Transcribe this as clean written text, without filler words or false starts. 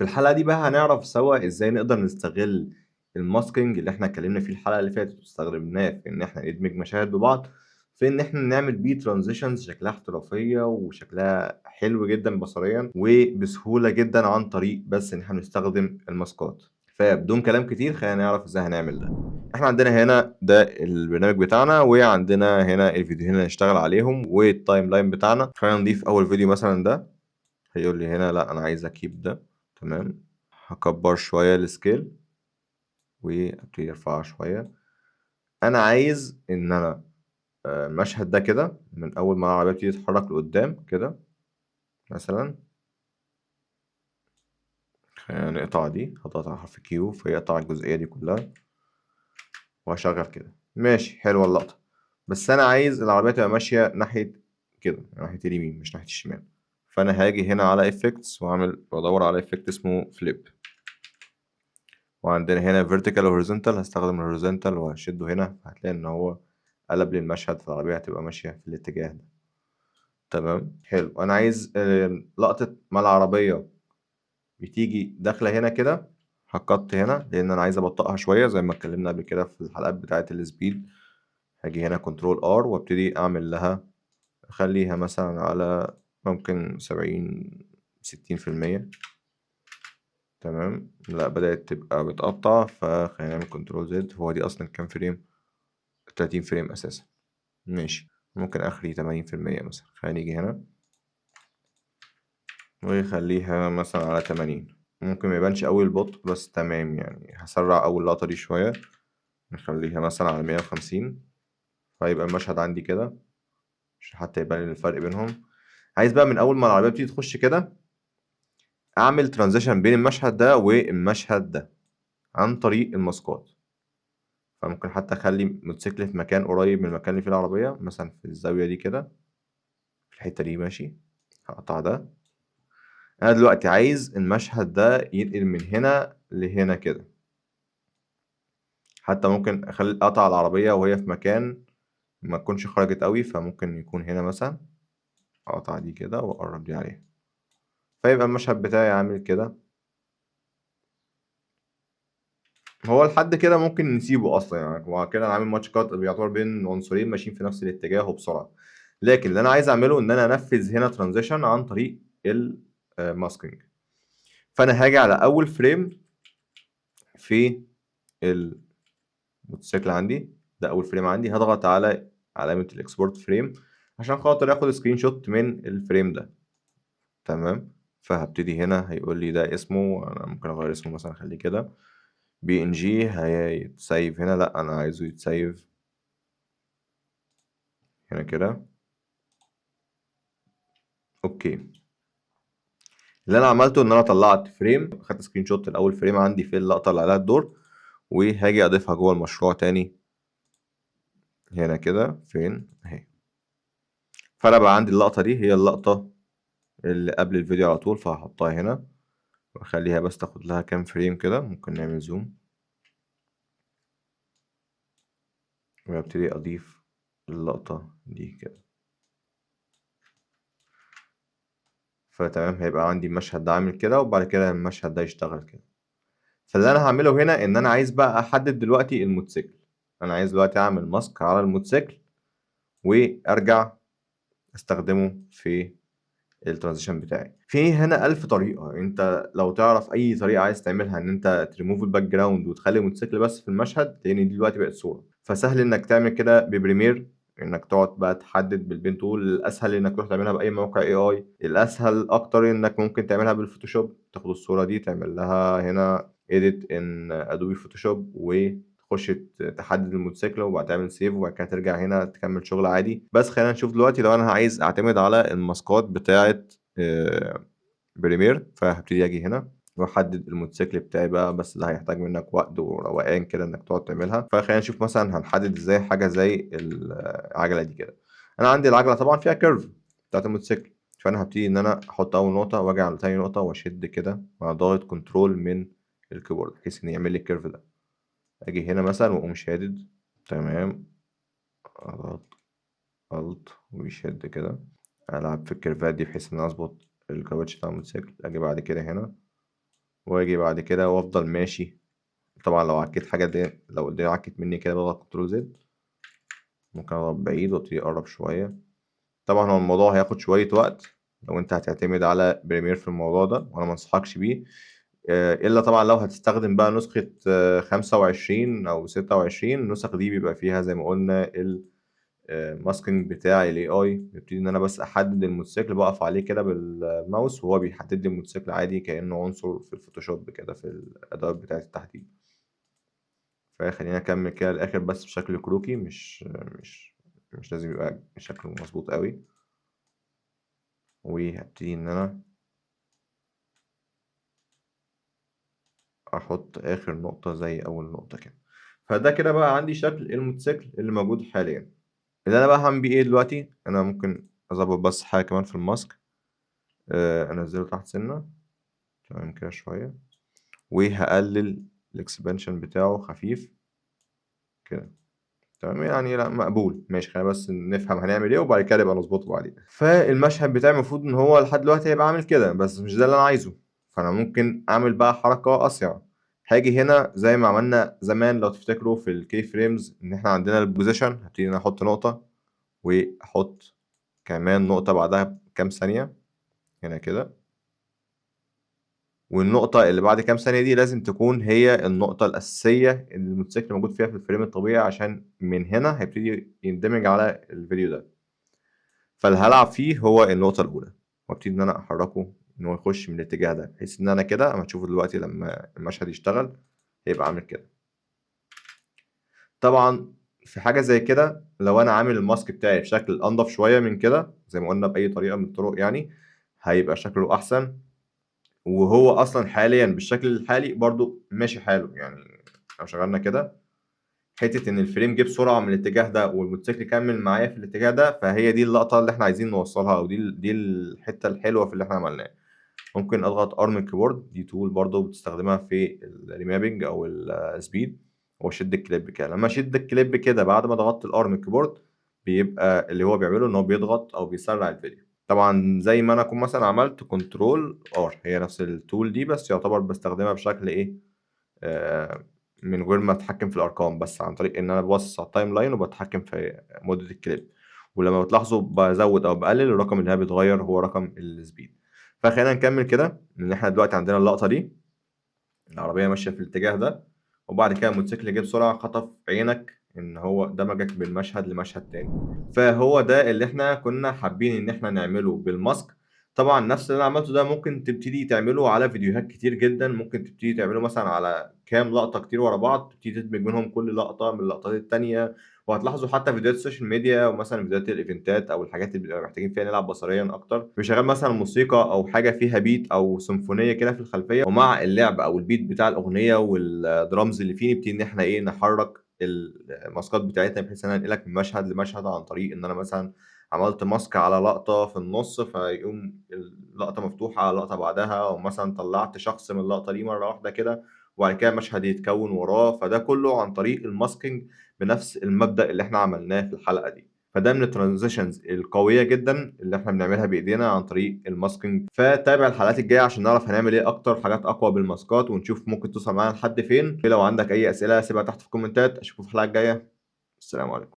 في الحلقة دي بقى هنعرف سوا إزاي نقدر نستغل الماسكينج اللي إحنا اتكلمنا فيه الحلقة اللي فاتت واستخدمناه في إن إحنا ندمج مشاهد ببعض، في إن إحنا نعمل بيه transitions شكلها احترافية وشكلها حلو جدًا بصريًا وبسهولة جدًا عن طريق بس إن إحنا بنستخدم الماسكات. فبدون كلام كتير خلينا نعرف إزاي هنعمل ده. إحنا عندنا هنا ده البرنامج بتاعنا وعندنا هنا الفيديوهين اللي هنشتغل عليهم والtimeline بتاعنا. خلينا نضيف أول فيديو مثلًا ده، هيقول لي هنا لأ أنا عايز أkeep ده. تمام. هاكبّر شوية الscale وأبتدي أرفعها شوية. أنا عايز إن أنا المشهد ده كده من أول ما العربية بتبتدي تتحرك لقدّام كده مثلًا، خلينا نقطع دي، هاضغط على حرف Q فيقطع الجزئية دي كلّها وهاشغّل كده. ماشي، حلوة اللقطة، بس أنا عايز العربية تبقى ماشية ناحية كده، ناحية اليمين مش ناحية الشمال. فأنا هاجي هنا على effects وأدوّر على effect اسمه flip. وعندنا هنا vertical وhorizontal، هاستخدم الhorizontal وهاشده هنا، فهتلاقي إن هو قلب لي المشهد، فالعربية هتبقى ماشية في الاتجاه ده. تمام، حلو. أنا عايز لقطة ما العربية بتيجي داخلة هنا كده، هاcut هنا لإن أنا عايز أبطئها شوية زي ما اتكلمنا قبل كده في الحلقات بتاعة الspeed. هاجي هنا control R وأبتدي أعمل لها، أخليها مثلًا على ممكن 70 60%. تمام، لأ بدأت تبقى بتقطّع، فخلينا نعمل control Z. هو دي أصلًا كام فريم؟ 30 فريم أساسًا. ماشي، ممكن آخري 80% مثلًا. خلينا نيجي هنا ويخليها مثلًا على 80. ممكن ما يبانش أوي البطء بس تمام يعني. هاسرّع أول لقطة دي شوية، نخليها مثلًا على 150، فيبقى المشهد عندي كده عشان حتى يبان الفرق بينهم. عايز بقى من أول ما العربية بتيجي تخش كده أعمل transition بين المشهد ده والمشهد ده عن طريق الماسكات. فممكن حتى أخلي الموتوسيكل في مكان قريب من المكان اللي فيه العربية، مثلًا في الزاوية دي كده، في الحتة دي ماشي. هاقطع ده. أنا دلوقتي عايز المشهد ده ينقل من هنا لهنا كده. حتى ممكن أخلي أقطع العربية وهي في مكان ما تكونش خرجت أوي، فممكن يكون هنا مثلًا، أقطع دي كده وأقرّب دي عليها، فيبقى المشهد بتاعي عامل كده. هو لحد كده ممكن نسيبه أصلًا يعني، هو كده أنا عامل match cut بيعتبر بين عنصرين ماشيين في نفس الاتجاه وبسرعة. لكن اللي أنا عايز أعمله إن أنا أنفذ هنا transition عن طريق masking. فأنا هاجي على أول frame في الموتوسيكل عندي، ده أول فريم عندي، هاضغط على علامة الإكسبورت فريم عشان خاطر آخد سكرين شوت من الفريم ده. تمام، فهابتدي هنا هيقول لي ده اسمه، أنا ممكن أغير اسمه مثلًا أخليه كده PNG. هيتسيف هنا، لأ أنا عايزه يتسيف هنا كده. أوكي. اللي أنا عملته إن أنا طلعت فريم، خدت سكرين شوت لأول فريم عندي في اللقطة اللي عليها الدور، وهاجي أضيفها جوه المشروع تاني هنا كده. فين؟ أهي. فأنا بقى عندي اللقطة دي هي اللقطة اللي قبل الفيديو على طول، فهاحطها هنا وأخليها بس تاخد لها كام فريم كده. ممكن نعمل زوم وأبتدي أضيف اللقطة دي كده. فتمام، هيبقى عندي المشهد ده عامل كده وبعد كده المشهد ده يشتغل كده. فاللي أنا هاعمله هنا إن أنا عايز بقى أحدد دلوقتي الموتوسيكل. أنا عايز دلوقتي أعمل ماسك على الموتوسيكل وأرجع أستخدمه في الترانزيشن بتاعي. في هنا 1000 طريقة. أنت لو تعرف أي طريقة عايز تعملها إن أنت تريموف الباك جراوند وتخلي الموتوسيكل بس في المشهد، لأن دي دلوقتي بقت صورة، فسهل إنك تعمل كده ببريمير، إنك تقعد بقى تحدد بالبين تول. الأسهل إنك تروح تعملها بأي موقع AI. الأسهل أكتر إنك ممكن تعملها بالفوتوشوب، تاخد الصورة دي تعمل لها هنا edit in Adobe Photoshop وتخش تحدد الموتوسيكل وبعد تعمل سيف وبعد كده ترجع هنا تكمل شغل عادي. بس خلينا نشوف دلوقتي لو أنا عايز أعتمد على الماسكات بتاعة بريمير. فهبتدي أجي هنا وأحدد الموتوسيكل بتاعي بقى، بس ده هيحتاج منك وقت وروقان كده إنك تقعد تعملها. فخلينا نشوف مثلا هنحدد إزاي حاجة زي العجلة دي كده. أنا عندي العجلة طبعا فيها كيرف بتاعت الموتوسيكل، فأنا هبتدي إن أنا أحط أول نقطة وأجي على تاني نقطة وأشد كده مع ضغط كنترول من الكيبورد بحيث إن يعمل لي الكيرف ده. أجي هنا مثلا وأقوم شادد. تمام، أضغط ألت ويشد كده. ألعب في الكيرفات دي بحيث إن أنا أظبط الكاوتش بتاع الموتوسيكل. أجي بعد كده هنا واجي بعد كده وافضل ماشي. طبعا لو عكيت حاجة دي، لو الدنيا عكت مني كده بضغط كنترول زد، ممكن اضغط بعيد وابتدي اقرب شوية. طبعا هو الموضوع هياخد شوية وقت لو انت هتعتمد على بريمير في الموضوع ده، وانا منصحكش بيه. الا طبعا لو هتستخدم بقى نسخة 25 او 26. النسخ دي بيبقى فيها زي ما قلنا الماسكينج بتاع الاي اي. بيبتدي ان انا بس احدد الموتوسيكل، بقف عليه كده بالماوس وهو بيحدد لي الموتوسيكل عادي كأنه عنصر في الفوتوشوب كده في الادوات بتاعة التحديد. فخلينا اكمل كده الاخر بس بشكل كروكي، مش لازم يبقى شكله مظبوط قوي. وهبتدي ان انا احط اخر نقطة زي اول نقطة كده. فده كده بقى عندي شكل الموتوسيكل اللي موجود حاليا. اللي انا بقى هعمل بيه ايه دلوقتي؟ انا ممكن اظبط بس حاجة كمان في الماسك. انزله تحت سنة، تمام كده شوية، وهقلل الاكسبانشن بتاعه خفيف كده، تمام يعني. لا مقبول، ماشي. خلينا بس نفهم هنعمل ايه وبعد كده نبقى نظبطه بعدين. فالمشهد بتاعي المفروض ان هو لحد دلوقتي هيبقى عامل كده، بس مش ده اللي انا عايزه. فانا ممكن اعمل بقى حركة اصيع. هاجي هنا زي ما عملنا زمان لو تفتكروا في الكي فريمز، ان احنا عندنا البوزيشن. هبتدي ان أنا احط نقطة واحط كمان نقطة بعدها بكام ثانية هنا كده، والنقطة اللي بعد كام ثانية دي لازم تكون هي النقطة الأساسية اللي الموتوسيكل موجود فيها في الفريم الطبيعي، عشان من هنا هيبتدي يندمج على الفيديو ده. فاللي هلعب فيه هو النقطة الأولى، وابتدي إن أنا أحركه إن هو يخش من الاتجاه ده، بحيث إن أنا كده أما تشوفه دلوقتي لما المشهد يشتغل هيبقى عامل كده. طبعا في حاجة زي كده لو أنا عامل الماسك بتاعي بشكل أنضف شوية من كده، زي ما قلنا بأي طريقة من الطرق يعني، هيبقى شكله أحسن. وهو أصلا حاليا بالشكل الحالي برضو ماشي حاله يعني. لو شغلنا كده، حتة إن الفريم جه بسرعة من الاتجاه ده والموتوسيكل كمل معايا في الاتجاه ده، فهي دي اللقطة اللي إحنا عايزين نوصلها، أو دي الحتة الحلوة في اللي إحنا عملناه. ممكن أضغط أرم الكيبورد، دي تول برضه بتستخدمها في الريمابينج أو السبيد، وأشد الكليب كده. لما أشد الكليب كده بعد ما ضغطت الأرم الكيبورد، بيبقى اللي هو بيعمله إن هو بيضغط أو بيسرع الفيديو. طبعا زي ما أنا أكون مثلا عملت كنترول ار، هي نفس التول دي بس يعتبر بستخدمها بشكل إيه، آه، من غير ما اتحكم في الارقام، بس عن طريق ان انا ببص على التايم لاين وبتحكم في مدة الكليب. ولما بتلاحظوا بزود او بقلل الرقم اللي هي بيتغير هو رقم السبيد. فخلينا نكمل كده. ان احنا دلوقتي عندنا اللقطة دي، العربية ماشية في الاتجاه ده، وبعد كده الموتوسيكل جه بسرعة خطف عينك ان هو دمجك من مشهد لمشهد تاني. فهو ده اللي احنا كنا حابين ان احنا نعمله بالماسك. طبعا نفس اللي انا عملته ده ممكن تبتدي تعمله على فيديوهات كتير جدا. ممكن تبتدي تعمله مثلا على كام لقطة كتير ورا بعض، تبتدي تدمج منهم كل لقطة من اللقطات التانية. وهتلاحظوا حتى فيديوهات السوشيال ميديا ومثلا فيديوهات الايفنتات او الحاجات اللي بنبقى محتاجين فيها نلعب بصريا اكتر، بيشغل مثلا موسيقى او حاجه فيها بيت او سيمفونيه كده في الخلفيه، ومع اللعب او البيت بتاع الاغنيه والدرامز اللي فيه نبتدي ان احنا ايه نحرك الماسكات بتاعتنا، بحيث ان انا انقلك من مشهد لمشهد عن طريق ان انا مثلا عملت ماسك على لقطه في النص فيقوم اللقطه مفتوحه على لقطه بعدها، او مثلا طلعت شخص من اللقطه دي مره واحده كده وبعد كده مشهد يتكون وراه. فده كله عن طريق الماسكينج بنفس المبدأ اللي احنا عملناه في الحلقة دي. فده من الترانزيشنز القوية جدا اللي احنا بنعملها بإيدينا عن طريق الماسكينج. فتابع الحلقات الجاية عشان نعرف هنعمل ايه أكتر حاجات أقوى بالماسكات، ونشوف ممكن توصل معانا لحد فين. لو عندك أي أسئلة سيبها تحت في الكومنتات. أشوفكم في الحلقة الجاية. السلام عليكم.